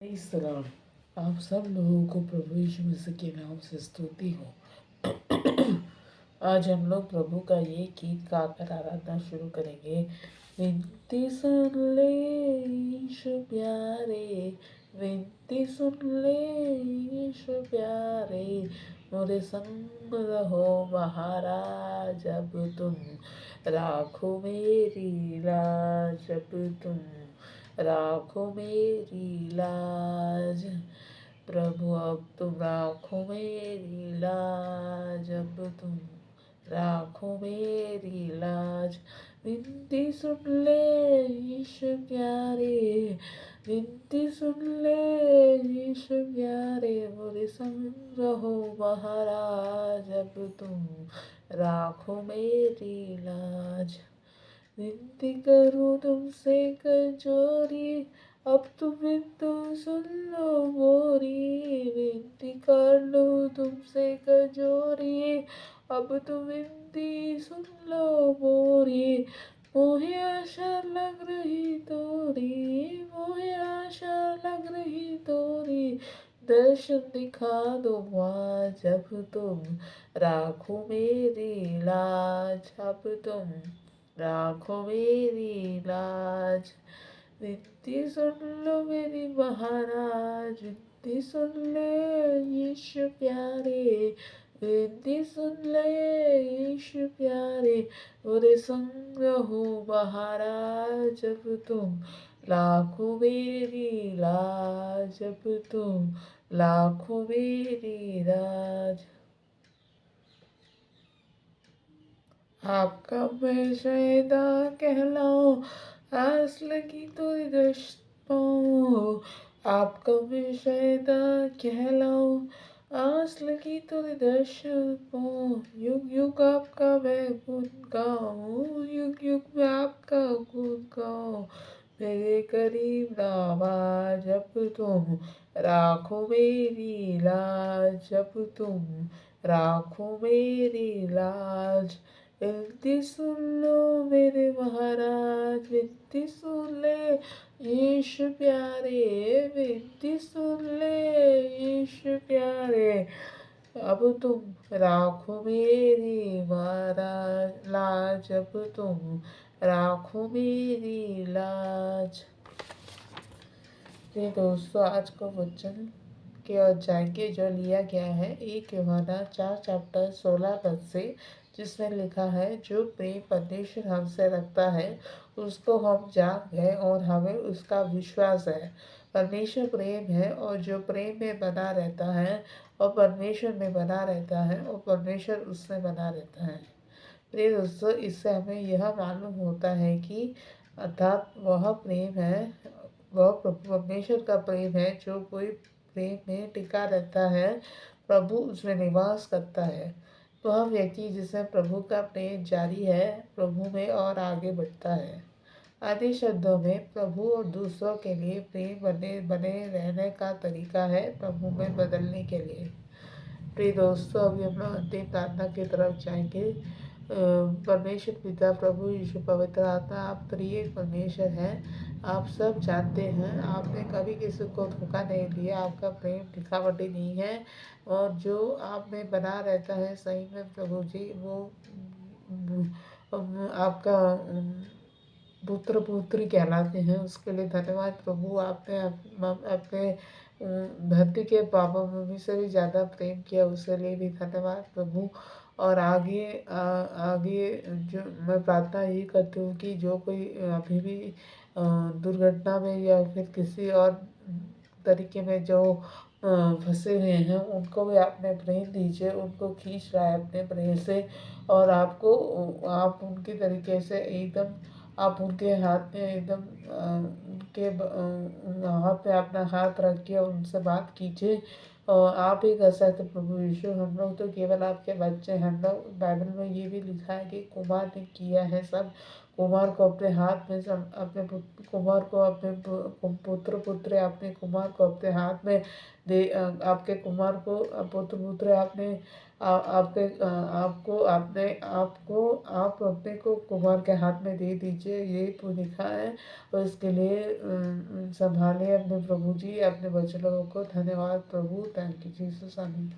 इस तरह आप सब लोगों को प्रभु यीशु मसीह के नाम से स्तुति हो। आज हम लोग प्रभु का ये गीत गाकर आराधना शुरू करेंगे। विनती सुन ले यीशु प्यारे, विनती सुन ले यीशु प्यारे, मोरे संग रहो महाराज जब तुम राखो मेरी लाज, जब तुम राखो मेरी लाज। प्रभु अब तुम राखो मेरी लाज, अब तुम राखो मेरी लाज। विनती सुन ले यीशु प्यारे, विनती सुन ले यीशु प्यारे, मोरे संग रहो महाराज अब तुम राखो मेरी लाज। विनती करूँ तुमसे कजोरी, अब तुम बिंदु सुन लो मोरी। विनती कर लो तुमसे कजोरी, अब तुम विनती सुन लो मोरी। मोहे आशा लग रही तोरी, मोहे आशा लग रही तोरी, दर्शन दिखा दो माँ जब तुम राखो मेरी लाज, अब तुम राखो मेरी लाज। विनती सुन लो मेरी महाराज, विनती सुन ले यीशु प्यारे, विनती सुन ले यीशु प्यारे, मोरे संग रहो महाराज जब तुम लाखों मेरी लाज, जब तुम लाखों मेरी राज। आपका मैं शायदा कहलाऊं, आस लगी तो दश्त पाऊं। आपका मैं शायदा कहलाऊं, आस लगी तो दर्शन पाऊं। युग युग आपका मैं गुण गाऊं, युग युग में आपका गुण गाऊं। मेरे करीब नावा जब तुम राखो मेरी लाज, जब तुम राखो मेरी लाज। विनती सुन लो मेरे महाराज, विनती सुन ले यीशु प्यारे, विनती सुन ले यीशु प्यारे, अब तुम राखो मेरी महाराज लाज, अब तुम राखो मेरी लाज। ये दोस्तों आज का वचन के और जाएंगे जो लिया गया है 1 यूहन्ना 4:16 से, जिसमें लिखा है जो प्रेम परमेश्वर हमसे रखता है उसको हम जान गए और हमें उसका विश्वास है। परमेश्वर प्रेम है और जो प्रेम में बना रहता है और परमेश्वर में बना रहता है और परमेश्वर उसमें बना रहता है। प्रिय दोस्तों, इससे हमें यह मालूम होता है कि अर्थात वह प्रेम है, वह परमेश्वर का प्रेम है जो कोई प्रेम में टिका रहता है, प्रभु उसमें निवास करता है। वह व्यक्ति जिसमें प्रभु का प्रेम जारी है प्रभु में और आगे बढ़ता है। अन्य शब्दों में प्रभु और दूसरों के लिए प्रेम बने बने रहने का तरीका है प्रभु में बदलने के लिए। प्रिय दोस्तों, अभी हम लोग अंतिम प्रार्थना की तरफ जाएंगे। परमेश्वर पिता, प्रभु यीशु, पवित्र आत्मा, आप त्रिएक परमेश्वर हैं। आप सब जानते हैं, आपने कभी किसी को धोखा नहीं दिया, आपका प्रेम दिखावटी नहीं है और जो आप में बना रहता है सही में प्रभु जी, वो आपका पुत्र पुत्री कहलाते हैं। उसके लिए धन्यवाद प्रभु। आपने अपने धरती के पापा मम्मी से भी ज़्यादा प्रेम किया, उसके लिए भी धन्यवाद प्रभु। और आगे जो मैं प्रार्थना यही करती हूँ कि जो कोई अभी भी दुर्घटना में या फिर किसी और तरीके में जो फंसे हुए हैं उनको भी आपने प्रेम दीजिए, उनको खींच रहा है अपने प्रेम से और आप उनके तरीके से एकदम आप उनके हाथ में एकदम उनके हाथ पे अपना हाथ रखिए और उनसे बात कीजिए। और आप ही कर सकते प्रभु यीशु, हम लोग तो केवल आपके बच्चे हैं। हम लोग बाइबल में ये भी लिखा है कि कुमार ने किया है सब, कुमार को अपने हाथ में अपने कुमार को अपने पुत्र पुत्र अपने कुमार को अपने हाथ में दे आपके कुमार को पुत्र पुत्र आपने आपके आपको आपने आपको आप अपने को कुमार के हाथ में दे दीजिए, ये तो लिखा है। और इसके लिए संभालिए अपने प्रभु जी, अपने बच्चे लोगों को। धन्यवाद प्रभु। Thank you Jesus. आमीन।